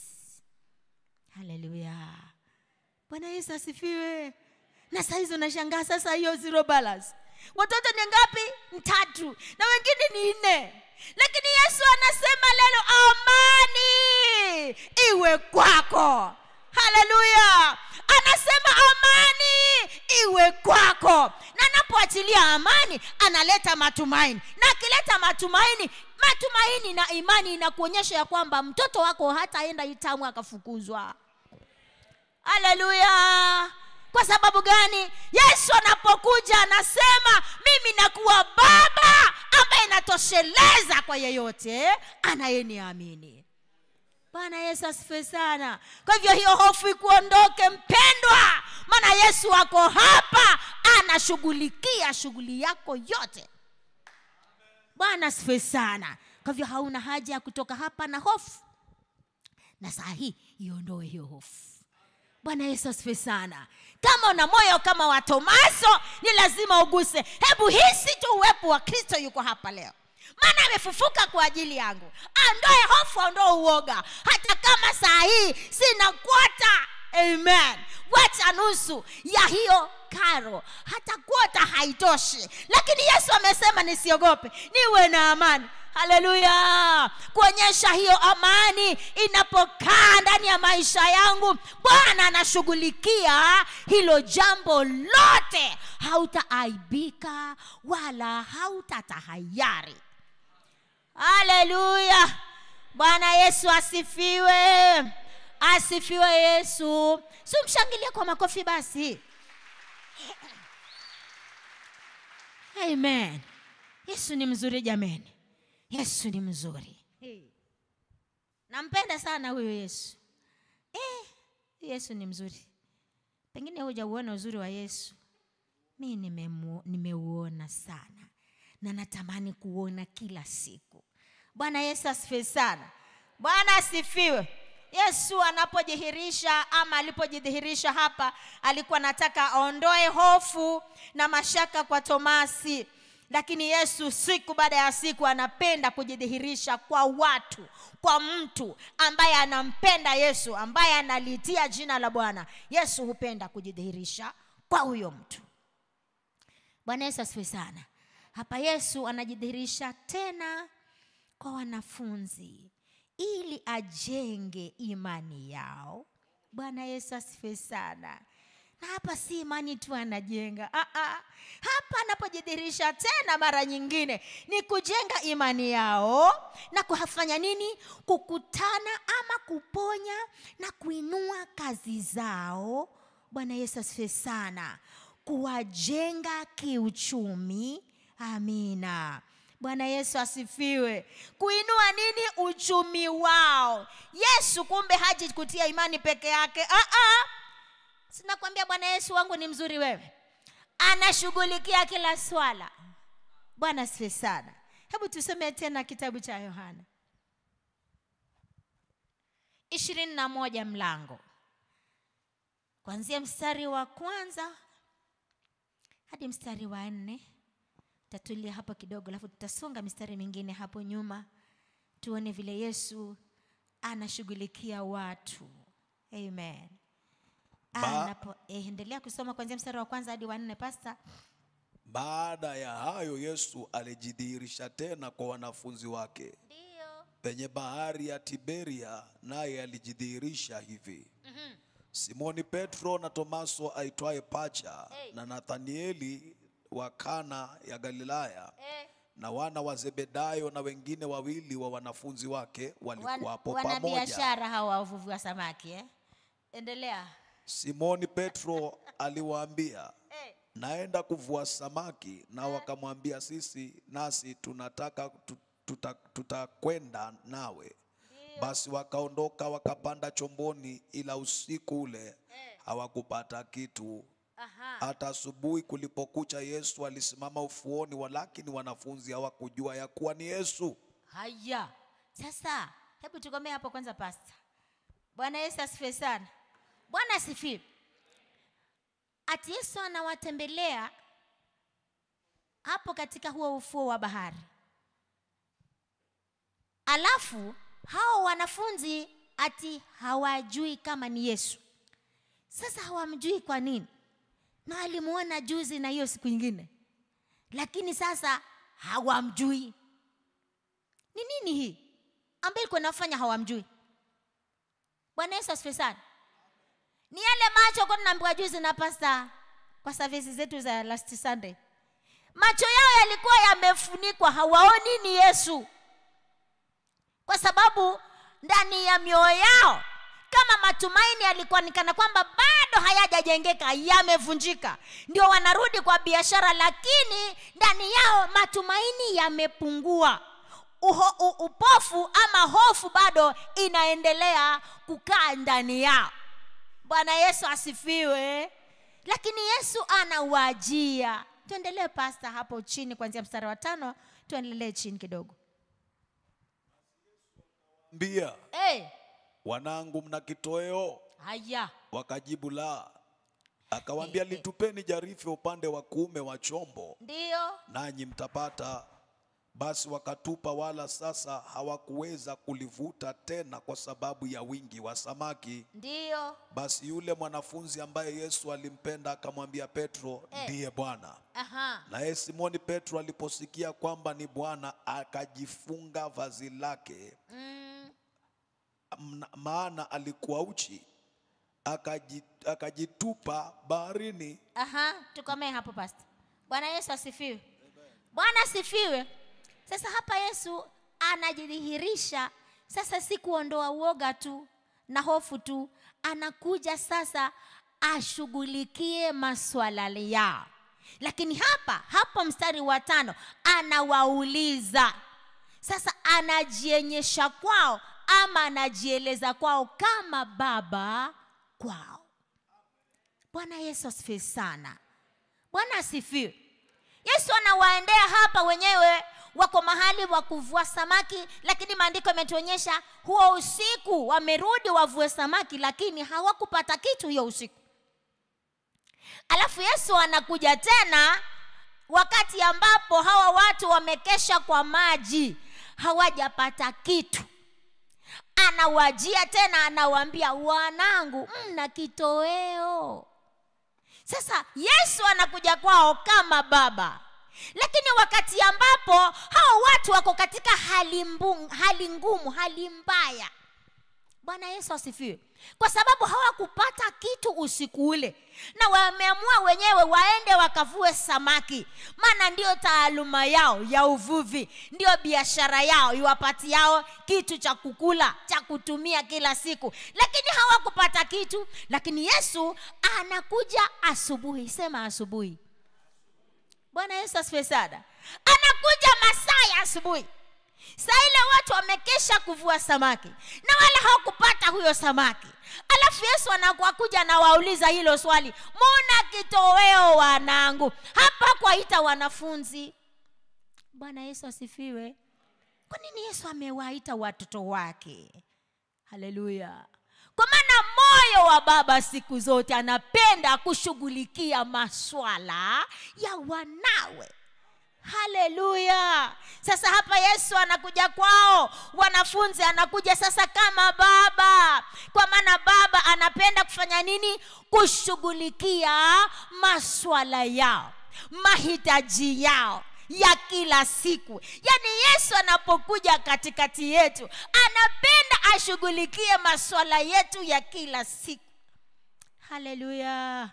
Haleluya. Bwana Yesu asifiwe. Na saa hizo nashangaa sasa hiyo zero balance. Watoto ni ngapi? 3 na wengine ni 4. Lakini Yesu anasema leo amani iwe kwako. Haleluya. Anasema amani iwe kwako. Na anapoachilia amani, analeta matumaini. Na akileta matumaini na imani inakuonyesha ya kwamba mtoto wako hataenda itamu akafukuzwa. Haleluya. Kwa sababu gani? Yesu anapokuja anasema mimi nakuwa baba ambaye natosheleza kwa yeyote anayeniamini. Bwana Yesu asifiwe sana. Kwa hivyo hiyo hofu ikuondoke mpendwa. Maana Yesu wako hapa anashughulikia shughuli yako yote. Bwana asifiwe sana. Kwa hivyo hauna haja ya kutoka hapa na hofu. Na saa hii iondoe hiyo hofu. Bwana Yesu asifiwe sana. Kama una moyo kama wa Tomaso, ni lazima uguse. Hebu hisi tu uwepo wa Kristo yuko hapa leo. Maana amefufuka kwa ajili yangu. Aondoe hofu, aondoe uoga. Hata kama saa hii sina kwota. Amen. Wacha nusu ya hiyo karo. Hata kwota haitoshi. Lakini Yesu amesema nisiogope, niwe na amani. Haleluya. Kuonyesha hiyo amani inapokaa ndani ya maisha yangu, Bwana anashughulikia hilo jambo lote. Hautaaibika wala hautatahayari. Haleluya. Bwana Yesu asifiwe. Asifiwe Yesu. Sumshangilia kwa makofi basi. Amen. Yesu ni mzuri jameni. Yesu ni mzuri. Nampenda sana huyo Yesu. Yesu ni mzuri. Pengine hujauona uzuri wa Yesu. Mimi nimeuona sana. Na natamani kuona kila siku. Bwana Yesu asifiwe sana. Bwana asifiwe. Yesu anapojidhihirisha ama alipojidhihirisha hapa, alikuwa anataka aondoe hofu na mashaka kwa Tomasi. Lakini Yesu siku baada ya siku anapenda kujidhihirisha kwa watu, kwa mtu ambaye anampenda Yesu, ambaye analitia jina la Bwana. Yesu hupenda kujidhihirisha kwa huyo mtu. Bwana Yesu asifiwe sana. Hapa Yesu anajidhihirisha tena kwa wanafunzi ili ajenge imani yao. Bwana Yesu asifiwe sana. Na hapa si imani tu anajenga. Hapa anapojidhihirisha tena mara nyingine ni kujenga imani yao na kufanya nini? Kukutana ama kuponya na kuinua kazi zao. Bwana Yesu asifiwe sana. Kuwajenga kiuchumi. Amina. Bwana Yesu asifiwe. Kuinua nini? Uchumi wao. Yesu kumbe haji kutia imani peke yake. Sinakwambia Bwana Yesu wangu ni mzuri wewe. Anashughulikia kila swala. Bwana asifiwe sana. Hebu tusome tena kitabu cha Yohana 21 mlango. Kuanzia mstari wa 1 hadi mstari wa 4. Tatulia hapo kidogo alafu tutasonga mistari mingine hapo nyuma. Tuone vile Yesu anashughulikia watu. Amen. Endelea kusoma kuanzia mstari wa 1 hadi wa 4 pastor. Baada ya hayo Yesu alijidhihirisha tena kwa wanafunzi wake. Ndio. Penye bahari ya Tiberia, naye alijidhihirisha hivi. Simoni Petro na Tomaso aitwaye Pacha, na Nathanieli wa Kana ya Galilaya, na wana wa Zebedayo na wengine wawili wa wanafunzi wake walikuwa hapo pamoja. Wana biashara hawa wavuvi wa samaki. Endelea. Simoni Petro aliwaambia, naenda kuvua samaki. Na wakamwambia, nasi tunataka tutakwenda nawe. Basi wakaondoka wakapanda chomboni, ila usiku ule hawakupata kitu. Hata asubuhi kulipokucha Yesu alisimama ufuoni, walakini wanafunzi hawakujua ya kuwa ni Yesu. Haya. Sasa hebu tukomee hapo kwanza pastor. Bwana Yesu asifiwe sana. Bwana asifiwe. Ati Yesu anawatembelea hapo katika huo ufuo wa bahari. Alafu hao wanafunzi ati hawajui kama ni Yesu. Sasa hawamjui kwa nini? Na alimuona juzi na hiyo siku nyingine. Lakini sasa hawamjui. Ni nini hii ambayo iko nafanya hawamjui? Bwana Yesu asifiwe sana. Ni yale macho kwa tunaambiwa juzi na pastor kwa services zetu za last Sunday. Macho yao yalikuwa yamefunikwa, hawaoni ni Yesu. Kwa sababu ndani ya mioyo yao kama matumaini yalikuwa nikana kwamba bado hayajajengeka, yamevunjika. Ndio wanarudi kwa biashara, lakini ndani yao matumaini yamepungua. Upofu ama hofu bado inaendelea kukaa ndani yao. Bwana Yesu asifiwe. Lakini Yesu anawajia. Tuendelee pastor hapo chini kuanzia mstari wa 5, tuendelee chini kidogo. Mbia. Wanangu mna kitoweo? Haya. Wakajibu la. Akawaambia, litupeni jarife upande wa kuume wa chombo. Ndio. Nanyi mtapata. Basi wakatupa, wala sasa hawakuweza kulivuta tena kwa sababu ya wingi wa samaki. Ndio. Basi yule mwanafunzi ambaye Yesu alimpenda akamwambia Petro, ndiye Bwana. Na Simoni Petro aliposikia kwamba ni Bwana, akajifunga vazi lake. Maana alikuwa uchi, akajitupa baharini. Tukomee hapo pastor. Bwana Yesu asifiwe. Bwana asifiwe. Sasa hapa Yesu anajidhihirisha. Sasa si kuondoa uoga tu na hofu tu, anakuja sasa ashughulikie maswala yao. Lakini hapo mstari wa 5 anawauliza. Sasa anajionyesha kwao ama anajieleza kwao kama baba kwao. Bwana Yesu asifiwe sana. Bwana asifiwe. Yesu anawaendea hapa, wenyewe wako mahali wa kuvua samaki, lakini maandiko yametuonyesha huo usiku wamerudi wavue samaki, lakini hawakupata kitu hiyo usiku. Alafu Yesu anakuja tena wakati ambapo hawa watu wamekesha kwa maji, hawajapata kitu. Anawajia tena, anawaambia, wanangu mna kitoweo. Sasa Yesu anakuja kwao kama baba. Lakini wakati ambapo hao watu wako katika hali ngumu, hali mbaya, Bwana Yesu asifiwe. Kwa sababu hawakupata kitu usiku ule, na wameamua wenyewe waende wakavue samaki, maana ndio taaluma yao ya uvuvi, ndio biashara yao iwapatiao kitu cha kukula, cha kutumia kila siku. Lakini hawakupata kitu. Lakini Yesu anakuja asubuhi. Sema asubuhi. Bwana Yesu asifiwe sana. Anakuja masaa ya asubuhi. Saa ile watu wamekesha kuvua samaki na wala hawakupata huyo samaki. Alafu Yesu anakuja na wauliza hilo swali, "Mbona kitoweo wanangu?" Hapa kwaita wanafunzi. Bwana Yesu asifiwe. Kwa nini Yesu amewaita watoto wake? Haleluya. Kwa maana moyo wa Baba siku zote anapenda kushughulikia masuala ya wanawe. Haleluya. Sasa hapa Yesu anakuja kwao wanafunzi, anakuja sasa kama baba. Kwa maana baba anapenda kufanya nini? Kushughulikia masuala yao, mahitaji yao ya kila siku. Yaani Yesu anapokuja katikati yetu, anapenda ashughulikie masuala yetu ya kila siku. Haleluya.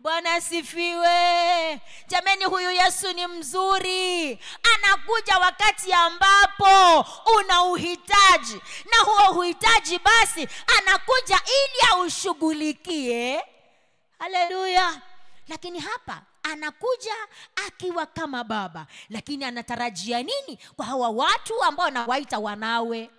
Bwana asifiwe. Jameni, huyu Yesu ni mzuri. Anakuja wakati ambapo una uhitaji, na huo uhitaji basi anakuja ili aushughulikie. Haleluya. Lakini hapa anakuja akiwa kama baba. Lakini anatarajia nini kwa hawa watu ambao anawaita wanawe?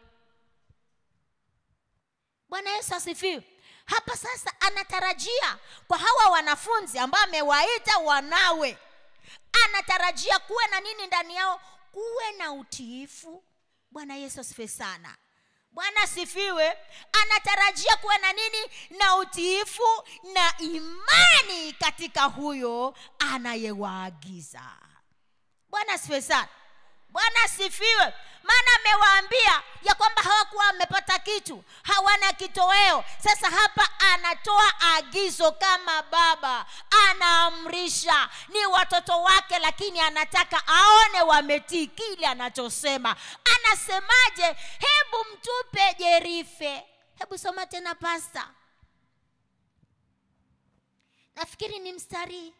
Bwana Yesu asifiwe. Hapa sasa anatarajia kwa hawa wanafunzi ambao amewaita wanawe, anatarajia kuwe na nini ndani yao? Kuwe na utiifu. Bwana Yesu asifiwe sana. Bwana asifiwe. Anatarajia kuwe na nini? Na utiifu na imani katika huyo anayewaagiza. Bwana asifiwe sana. Bwana asifiwe. Maana amewaambia ya kwamba hawakuwa wamepata kitu, hawana kitoweo. Sasa hapa anatoa agizo kama baba, anaamrisha. Ni watoto wake, lakini anataka aone wametii kile anachosema. Anasemaje? Hebu mtupe jerife. Hebu soma tena pasta. Nafikiri ni mstari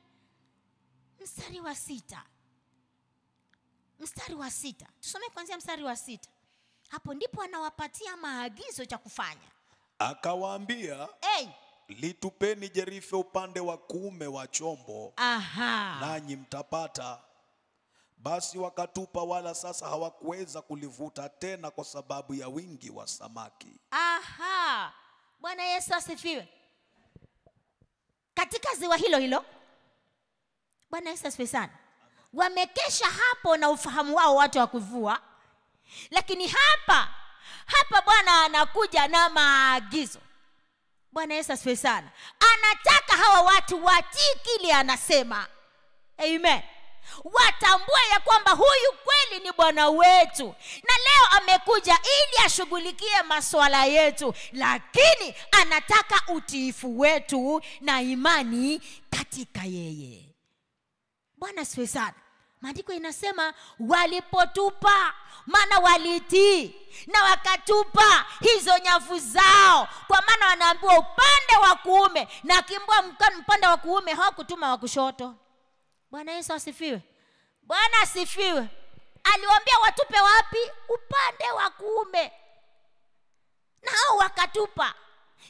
wa 6. Mstari wa 6. Tusome kuanzia mstari wa 6. Hapo ndipo anawapatia maagizo cha kufanya. Akawaambia, litupeni jerife upande wa kuume wa chombo. Nanyi mtapata. Basi wakatupa, wala sasa hawakuweza kulivuta tena kwa sababu ya wingi wa samaki. Bwana Yesu asifiwe. Katika ziwa hilo hilo, Bwana Yesu asifiwe sana, wamekesha hapo na ufahamu wao watu wa kuvua. Lakini hapa Bwana anakuja na maagizo. Bwana Yesu asifiwe sana. Anataka hawa watu watii kile anasema. Amen. Watambue ya kwamba huyu kweli ni Bwana wetu, na leo amekuja ili ashughulikie masuala yetu, lakini anataka utiifu wetu na imani katika yeye. Bwana asifiwe sana. Maandiko inasema walipotupa, maana walitii na wakatupa hizo nyavu zao. Kwa maana wanaambiwa upande wa kuume, na kimbwa upande wa kuume, hawakutuma wa kushoto. Bwana Yesu asifiwe. Bwana asifiwe. Aliwaambia watupe wapi? Upande wa kuume. Na hao wakatupa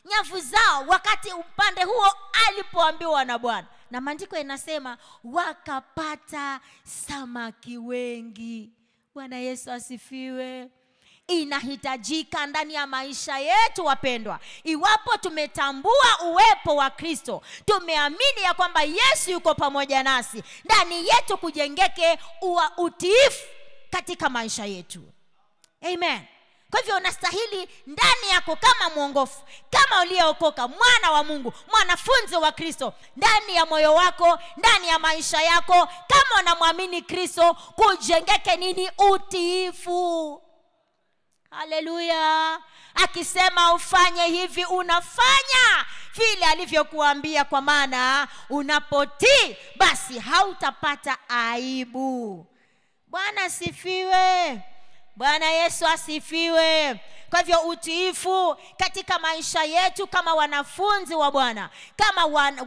nyavu zao wakati upande huo alipoambiwa na Bwana. Na maandiko inasema wakapata samaki wengi. Bwana Yesu asifiwe. Inahitajika ndani ya maisha yetu wapendwa, iwapo tumetambua uwepo wa Kristo, tumeamini ya kwamba Yesu yuko pamoja nasi, ndani yetu kujengeke utiifu katika maisha yetu. Amen. Kwa hivyo unastahili ndani yako kama mwongofu, kama uliyeokoka, mwana wa Mungu, mwanafunzi wa Kristo, ndani ya moyo wako, ndani ya maisha yako, kama unamwamini Kristo, kujengeke nini? Utiifu. Haleluya. Akisema ufanye hivi, unafanya vile alivyokuambia, kwa maana unapotii basi hautapata aibu. Bwana asifiwe. Bwana Yesu asifiwe. Kwa hivyo utiifu katika maisha yetu kama wanafunzi wa Bwana,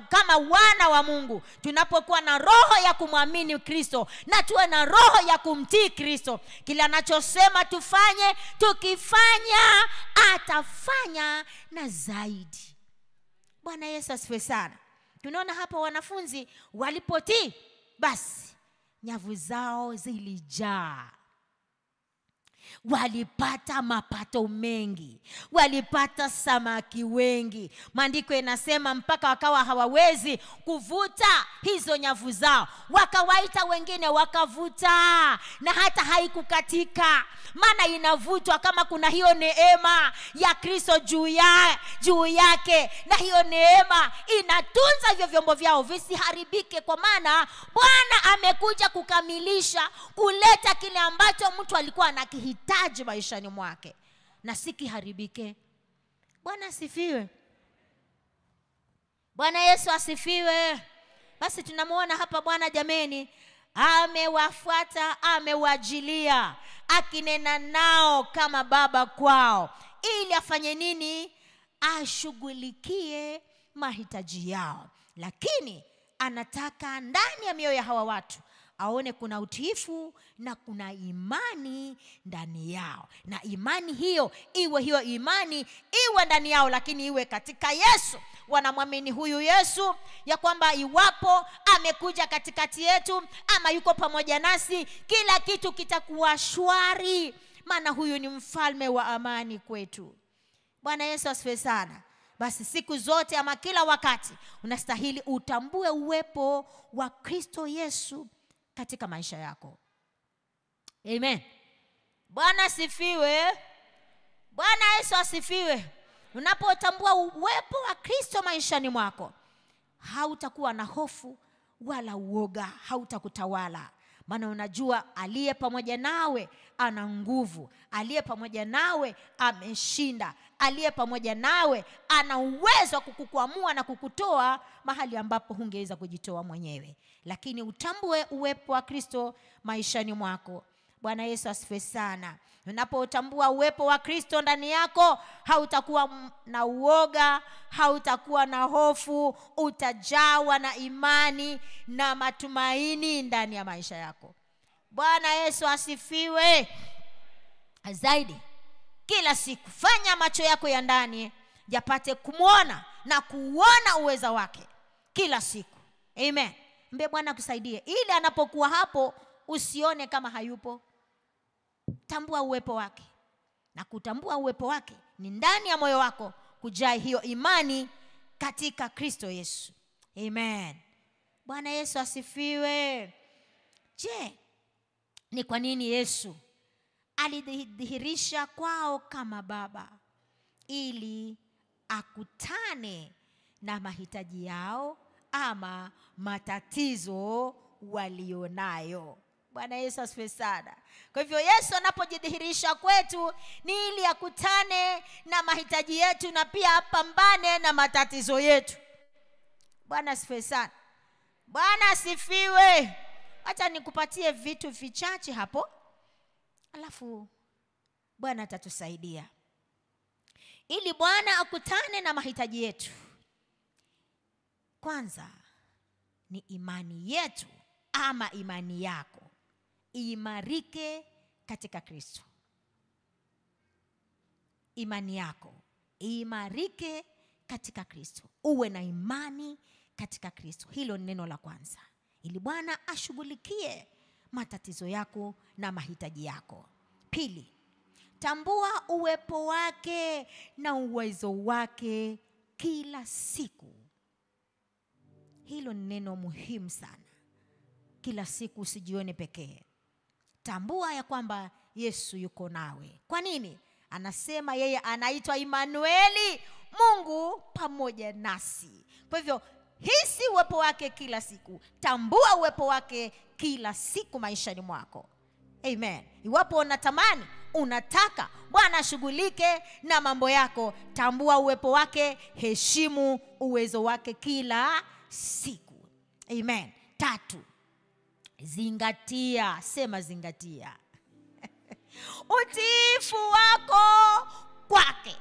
kama wana wa Mungu, tunapokuwa na roho ya kumwamini Kristo na tuwe na roho ya kumtii Kristo, kila anachosema tufanye, tukifanya atafanya na zaidi. Bwana Yesu asifiwe sana. Tunaona hapa wanafunzi walipotii, basi nyavu zao zilijaa. Walipata mapato mengi, walipata samaki wengi. Maandiko yanasema mpaka wakawa hawawezi kuvuta hizo nyavu zao, wakawaita wengine wakavuta, na hata haikukatika, maana inavutwa kama kuna hiyo neema ya Kristo juu yake, na hiyo neema inatunza hivyo vyombo vyao visiharibike, kwa maana Bwana amekuja kukamilisha, kuleta kile ambacho mtu alikuwa anakihitaji maishani mwake na sikiharibike. Bwana asifiwe. Bwana Yesu asifiwe. Basi tunamuona hapa Bwana jameni amewafuata, amewajilia, akinena nao kama baba kwao, ili afanye nini? Ashughulikie mahitaji yao. Lakini anataka ndani ya mioyo ya hawa watu aone kuna utiifu na kuna imani ndani yao, na imani hiyo iwe ndani yao, lakini iwe katika Yesu. Wanamwamini huyu Yesu ya kwamba iwapo amekuja katikati yetu ama yuko pamoja nasi, kila kitu kitakuwa shwari, maana huyu ni mfalme wa amani kwetu. Bwana Yesu asifiwe sana. Basi siku zote ama kila wakati unastahili utambue uwepo wa Kristo Yesu katika maisha yako. Amen. Bwana asifiwe. Bwana Yesu asifiwe. Unapotambua uwepo wa Kristo maishani mwako, hautakuwa na hofu wala uoga, hautakutawala. Maana unajua aliye pamoja nawe ana nguvu, aliye pamoja nawe ameshinda, aliye pamoja nawe ana uwezo wa kukukwamua na kukutoa mahali ambapo hungeweza kujitoa mwenyewe. Lakini utambue uwepo wa Kristo maishani mwako. Bwana Yesu asifiwe sana. Unapotambua uwepo wa Kristo ndani yako, hautakuwa na uoga, hautakuwa na hofu, utajawa na imani na matumaini ndani ya maisha yako. Bwana Yesu asifiwe. Zaidi, kila siku fanya macho yako ya ndani yapate kumwona na kuona uweza wake kila siku. Amen. Mbe Bwana kusaidie ili anapokuwa hapo usione kama hayupo. Tambua uwepo wake, na kutambua uwepo wake ni ndani ya moyo wako kujaa hiyo imani katika Kristo Yesu. Amen. Bwana Yesu asifiwe. Je, ni kwa nini Yesu alidhihirisha kwao kama baba? Ili akutane na mahitaji yao ama matatizo walionayo. Bwana Yesu asifiwe sana. Kwa hivyo Yesu anapojidhihirisha kwetu ni ili akutane na mahitaji yetu na pia apambane na matatizo yetu. Bwana asifiwe sana. Bwana asifiwe. Acha nikupatie vitu vichache hapo, alafu Bwana atatusaidia. Ili Bwana akutane na mahitaji yetu, kwanza ni imani yetu ama imani yako imarike katika Kristo. Imani yako imarike katika Kristo. Uwe na imani katika Kristo. Hilo ni neno la kwanza. Ili Bwana ashughulikie matatizo yako na mahitaji yako. Pili, tambua uwepo wake na uwezo wake kila siku. Hilo ni neno muhimu sana. Kila siku usijione pekee. Tambua ya kwamba Yesu yuko nawe. Kwa nini? Anasema yeye anaitwa Immanueli, Mungu pamoja nasi. Kwa hivyo hisi uwepo wake kila siku. Tambua uwepo wake kila siku maishani mwako. Amen. Iwapo unatamani, unataka Bwana ashughulike na mambo yako, tambua uwepo wake, heshimu uwezo wake kila siku. Amen. 3, zingatia. Sema zingatia. Utiifu wako kwake.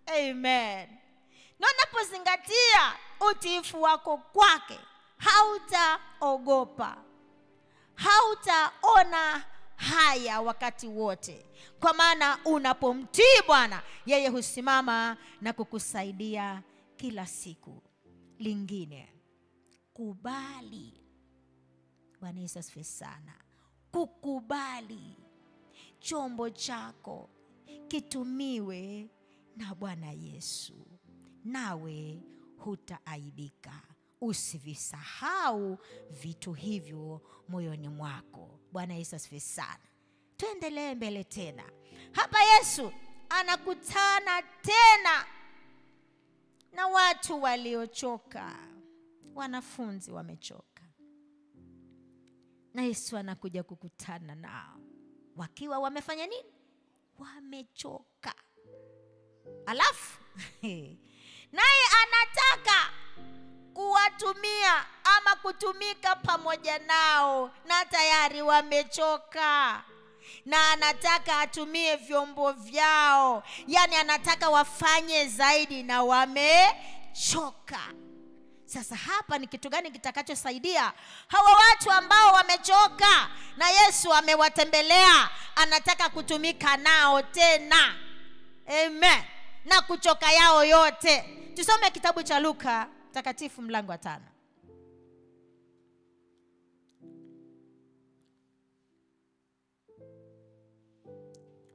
Amen. Na unapozingatia utiifu wako kwake, hautaogopa, hautaona haya wakati wote, kwa maana unapomtii Bwana, yeye husimama na kukusaidia kila siku. Lingine, kubali. Bwana Yesu asifiwe sana. Kukubali chombo chako kitumiwe na Bwana Yesu, nawe hutaaibika. Usivisahau vitu hivyo moyoni mwako. Bwana Yesu asifiwe sana. Tuendelee mbele tena. Hapa Yesu anakutana tena na watu waliochoka. Wanafunzi wamechoka, na Yesu anakuja kukutana nao wakiwa wamefanya nini? Wamechoka. Alafu naye anataka kuwatumia ama kutumika pamoja nao, na tayari wamechoka, na anataka atumie vyombo vyao. Yani anataka wafanye zaidi, na wamechoka. Sasa hapa ni kitu gani kitakachosaidia hawa watu ambao wamechoka na Yesu amewatembelea? Anataka kutumika nao tena. Amen. Na kuchoka yao yote. Tusome kitabu cha Luka takatifu mlango wa 5.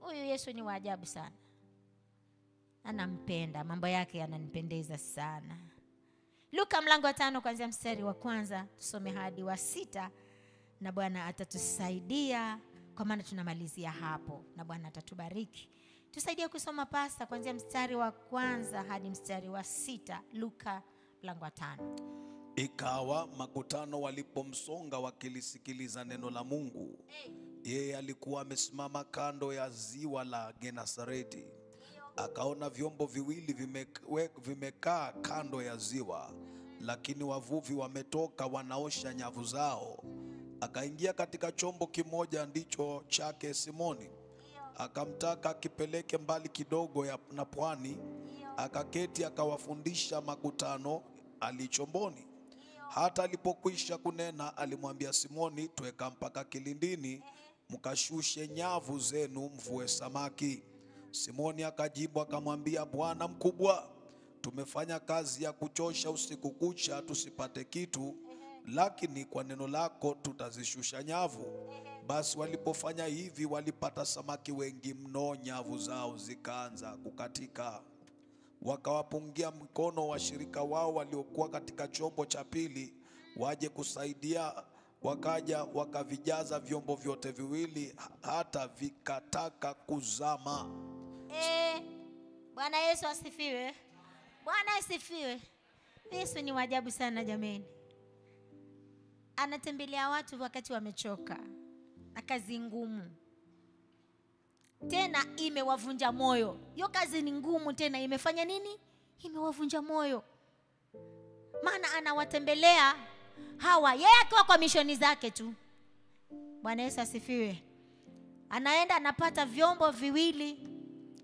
Huyu Yesu ni wa ajabu sana. Anampenda, mambo yake yananipendeza sana. Luka mlango wa 5 kuanzia mstari wa 1 tusome hadi wa 6, na Bwana atatusaidia kwa maana tunamalizia hapo, na Bwana atatubariki. Tusaidie kusoma pasta kuanzia mstari wa 1 hadi mstari wa 6. Luka mlango wa 5. Ikawa makutano walipomsonga wakilisikiliza neno la Mungu, yeye alikuwa amesimama kando ya ziwa la Genesareti. Akaona vyombo viwili vimekaa kando ya ziwa, lakini wavuvi wametoka wanaosha nyavu zao. Akaingia katika chombo kimoja, ndicho chake Simoni. Akamtaka akipeleke mbali kidogo na pwani. Akaketi akawafundisha makutano alichomboni. Hata alipokwisha kunena, alimwambia Simoni, tweka mpaka kilindini, mkashushe nyavu zenu mvue samaki. Simoni akajibu akamwambia, Bwana mkubwa, tumefanya kazi ya kuchosha usiku kucha tusipate kitu, lakini kwa neno lako tutazishusha nyavu. Basi walipofanya hivi, walipata samaki wengi mno, nyavu zao zikaanza kukatika. Wakawapungia mkono washirika wao waliokuwa katika chombo cha pili waje kusaidia. Wakaja wakavijaza vyombo vyote viwili hata vikataka kuzama. Bwana Yesu asifiwe. Bwana asifiwe. Yesu ni wajabu sana jameni. Anatembelea watu wakati wamechoka na kazi ngumu, tena imewavunja moyo. Hiyo kazi ni ngumu, tena imefanya nini? Imewavunja moyo. Maana anawatembelea hawa, yeye akiwa kwa mishoni zake tu. Bwana Yesu asifiwe. Anaenda anapata vyombo viwili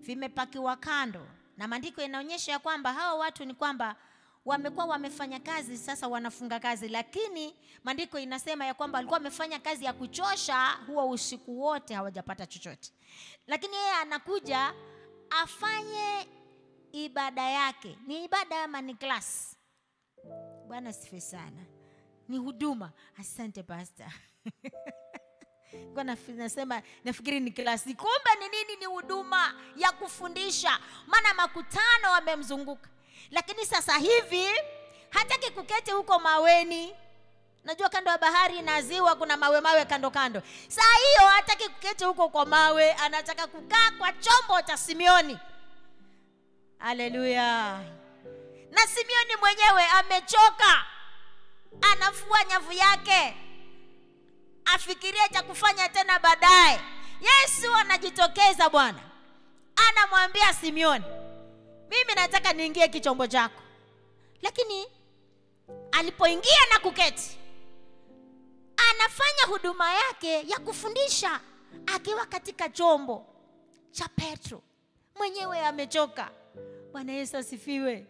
vimepakiwa kando, na maandiko inaonyesha ya kwamba hawa watu ni kwamba wamekuwa wamefanya kazi, sasa wanafunga kazi, lakini maandiko inasema ya kwamba walikuwa wamefanya kazi ya kuchosha huo usiku wote, hawajapata chochote. Lakini yeye anakuja afanye ibada yake. Ni ibada ama ni class? Bwana asifiwe sana. Ni huduma. Asante pastor. Kwa nasema nafikiri ni klasi, kumbe ni nini? Ni huduma ya kufundisha. Maana makutano wamemzunguka, lakini sasa hivi hataki kuketi huko maweni. Najua kando ya bahari na ziwa kuna mawe kando kando. Saa hiyo hataki kuketi huko kwa mawe, anataka kukaa kwa chombo cha Simioni. Haleluya. Na Simioni mwenyewe amechoka, anafua nyavu yake, afikiria cha kufanya tena baadaye. Yesu anajitokeza, Bwana anamwambia Simioni, mimi nataka niingie kichombo chako. Lakini alipoingia na kuketi, anafanya huduma yake ya kufundisha akiwa katika chombo cha Petro. mwenyewe amechoka. Bwana Yesu asifiwe.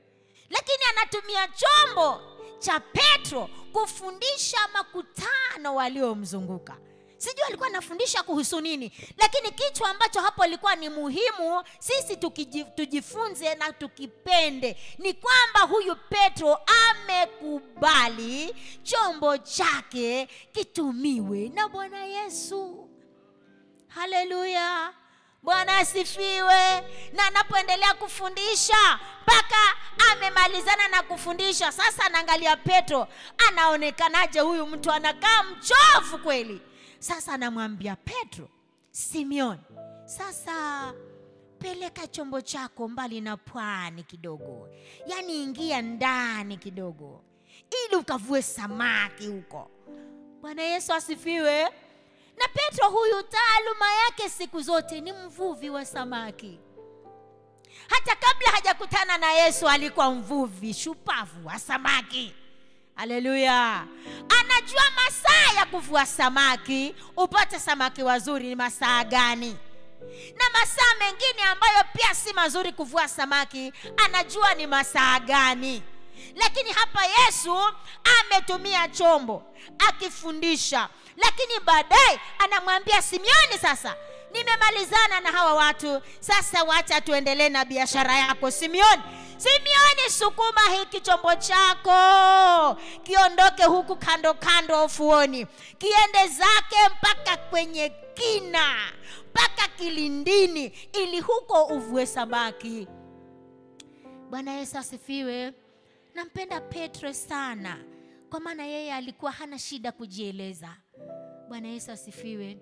Lakini anatumia chombo cha Petro kufundisha makutano waliomzunguka. Sijui alikuwa anafundisha kuhusu nini, lakini kitu ambacho hapo ilikuwa ni muhimu sisi tujifunze na tukipende ni kwamba huyu Petro amekubali chombo chake kitumiwe na Bwana Yesu. Haleluya. Bwana asifiwe. Na anapoendelea kufundisha mpaka amemalizana na kufundisha, sasa naangalia Petro anaonekanaje. Huyu mtu anakaa mchovu kweli. Sasa anamwambia Petro, Simeon, sasa peleka chombo chako mbali na pwani kidogo, yani ingia ndani kidogo, ili ukavue samaki huko. Bwana Yesu asifiwe. Na Petro huyu taaluma yake siku zote ni mvuvi wa samaki. Hata kabla hajakutana na Yesu alikuwa mvuvi shupavu wa samaki. Haleluya. Anajua masaa ya kuvua samaki, upate samaki wazuri ni masaa gani. Na masaa mengine ambayo pia si mazuri kuvua samaki, anajua ni masaa gani. Lakini hapa Yesu ametumia chombo akifundisha. Lakini baadaye anamwambia Simeoni, sasa nimemalizana na hawa watu, sasa wacha tuendelee na biashara yako. Simeoni, sukuma hiki chombo chako, kiondoke huku kando kando ufuoni, kiende zake mpaka kwenye kina, mpaka kilindini, ili huko uvue samaki. Bwana Yesu asifiwe. Nampenda Petro sana, kwa maana yeye alikuwa hana shida kujieleza. Bwana Yesu asifiwe.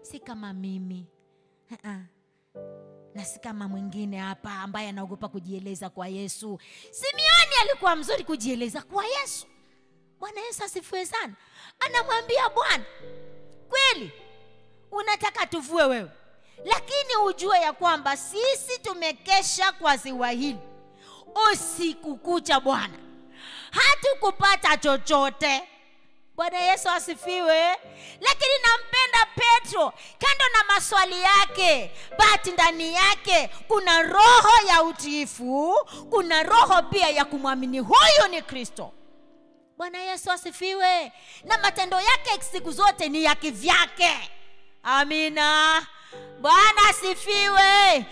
Si kama mimi. Na si kama mwingine hapa ambaye anaogopa kujieleza kwa Yesu. Simeoni alikuwa mzuri kujieleza kwa Yesu. Bwana Yesu asifiwe sana. Anamwambia Bwana, kweli unataka tuvue wewe, lakini ujue ya kwamba sisi tumekesha kwa ziwa hili usiku kucha Bwana, hatukupata chochote. Bwana Yesu asifiwe. Lakini nampenda Petro, kando na maswali yake, basi ndani yake kuna roho ya utiifu, kuna roho pia ya kumwamini huyu ni Kristo. Bwana Yesu asifiwe. Na matendo yake siku zote ni ya kivyake. Amina. Bwana asifiwe.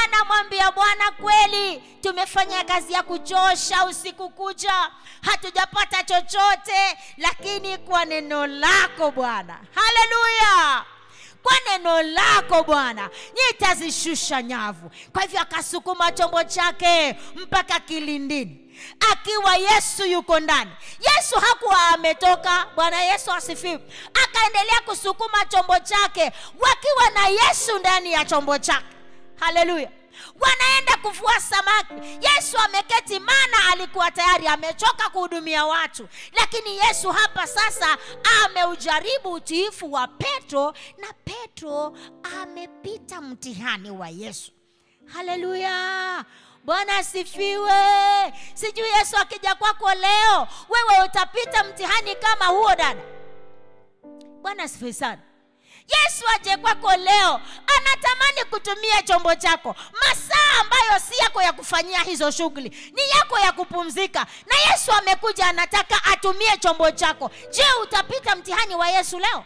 Anamwambia Bwana, kweli tumefanya kazi ya kuchosha usiku kucha, hatujapata chochote, lakini kwa neno lako Bwana, haleluya, kwa neno lako Bwana nitazishusha nyavu. Kwa hivyo akasukuma chombo chake mpaka kilindini, akiwa Yesu yuko ndani. Yesu hakuwa ametoka. Bwana Yesu asifiwe. Akaendelea kusukuma chombo chake wakiwa na Yesu ndani ya chombo chake. Haleluya. Wanaenda kuvua samaki. Yesu ameketi, maana alikuwa tayari amechoka kuhudumia watu. Lakini Yesu hapa sasa ameujaribu utiifu wa Petro, na Petro amepita mtihani wa Yesu. Haleluya. Bwana asifiwe. Sijui Yesu akija kwako leo, wewe utapita mtihani kama huo dada. Bwana asifiwe sana. Yesu aje kwako leo, anatamani kutumia chombo chako. Masaa ambayo si yako ya kufanyia hizo shughuli, ni yako ya kupumzika. Na Yesu amekuja anataka atumie chombo chako. Je, utapita mtihani wa Yesu leo?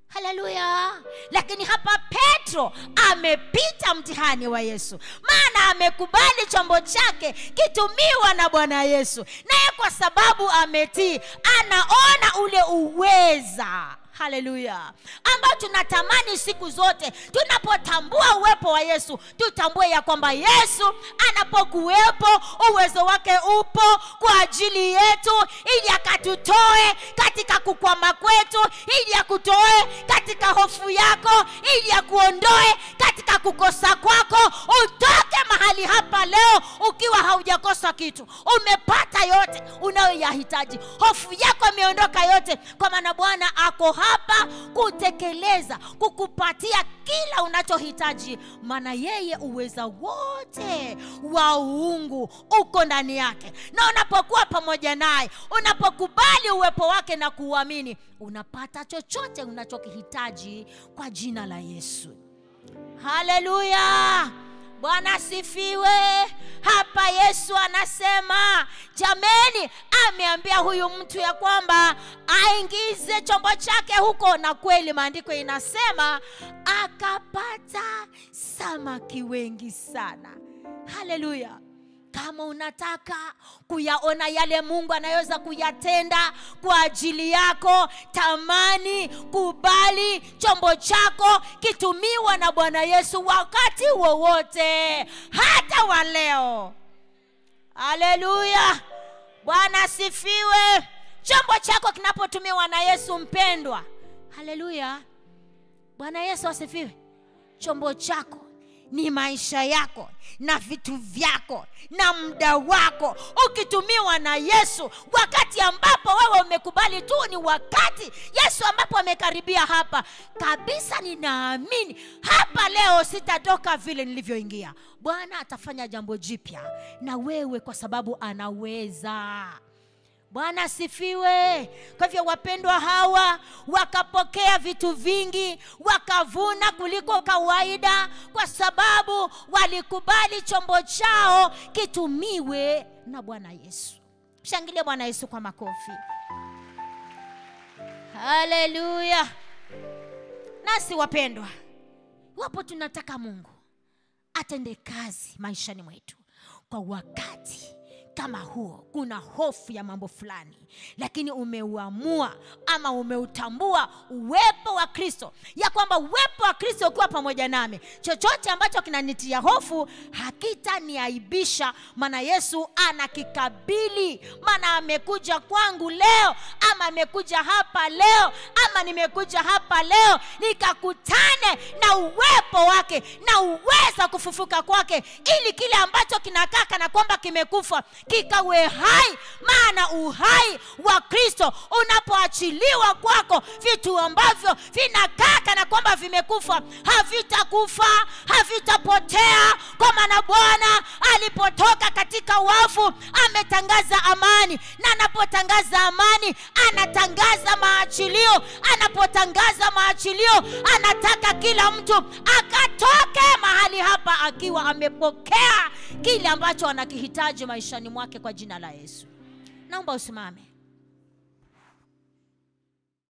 Haleluya. Lakini hapa Petro amepita mtihani wa Yesu, maana amekubali chombo chake kitumiwa na Bwana Yesu. Naye kwa sababu ametii, anaona ule uweza, haleluya, ambao tunatamani siku zote. Tunapotambua uwepo wa Yesu, tutambue ya kwamba Yesu anapokuwepo, uwezo wake upo kwa ajili yetu, ili akatutoe katika kukwama kwetu, ili akutoe katika hofu yako, ili akuondoe katika kukosa kwako. Utoke mahali hapa leo ukiwa haujakosa kitu, umepata yote unayoyahitaji. Hofu yako imeondoka yote, kwa maana Bwana ako hapa kutekeleza, kukupatia kila unachohitaji, maana yeye uweza wote wa uungu uko ndani yake. Na unapokuwa pamoja naye, unapokubali uwepo wake na kuamini, unapata chochote unachokihitaji kwa jina la Yesu. Haleluya. Bwana asifiwe. Hapa Yesu anasema, jameni, ameambia huyu mtu ya kwamba aingize chombo chake huko, na kweli maandiko inasema akapata samaki wengi sana. Haleluya. Kama unataka kuyaona yale Mungu anaweza kuyatenda kwa ajili yako, tamani, kubali chombo chako kitumiwa na Bwana Yesu wakati wowote, hata wa leo. Haleluya. Bwana asifiwe. Chombo chako kinapotumiwa na Yesu mpendwa. Haleluya. Bwana Yesu asifiwe. Chombo chako ni maisha yako na vitu vyako na muda wako, ukitumiwa na Yesu wakati ambapo wewe umekubali tu. Ni wakati Yesu ambapo amekaribia hapa kabisa. Ninaamini hapa leo sitatoka vile nilivyoingia. Bwana atafanya jambo jipya na wewe, kwa sababu anaweza. Bwana asifiwe. Kwa hivyo wapendwa, hawa wakapokea vitu vingi, wakavuna kuliko kawaida, kwa sababu walikubali chombo chao kitumiwe na Bwana Yesu. Shangilie Bwana Yesu kwa makofi. Haleluya. Nasi wapendwa, wapo tunataka Mungu atende kazi maishani mwetu kwa wakati kama huo, kuna hofu ya mambo fulani, lakini umeuamua ama umeutambua uwepo wa Kristo, ya kwamba uwepo wa Kristo ukiwa pamoja nami, chochote ambacho kinanitia hofu hakitaniaibisha, maana Yesu anakikabili. Maana amekuja kwangu leo, ama amekuja hapa leo, ama nimekuja hapa leo nikakutane na uwepo wake na uweza kufufuka kwake, ili kile ambacho kinakaa kana kwamba kimekufa kikawe hai. Maana uhai wa Kristo unapoachiliwa kwako, vitu ambavyo vinakaa kana kwamba vimekufa havitakufa, havitapotea. Kwa maana Bwana alipotoka katika wafu ametangaza amani, na anapotangaza amani anatangaza maachilio. Anapotangaza maachilio anataka kila mtu akatoke mahali hapa akiwa amepokea kile ambacho anakihitaji maishani mwake, kwa jina la Yesu. Naomba usimame.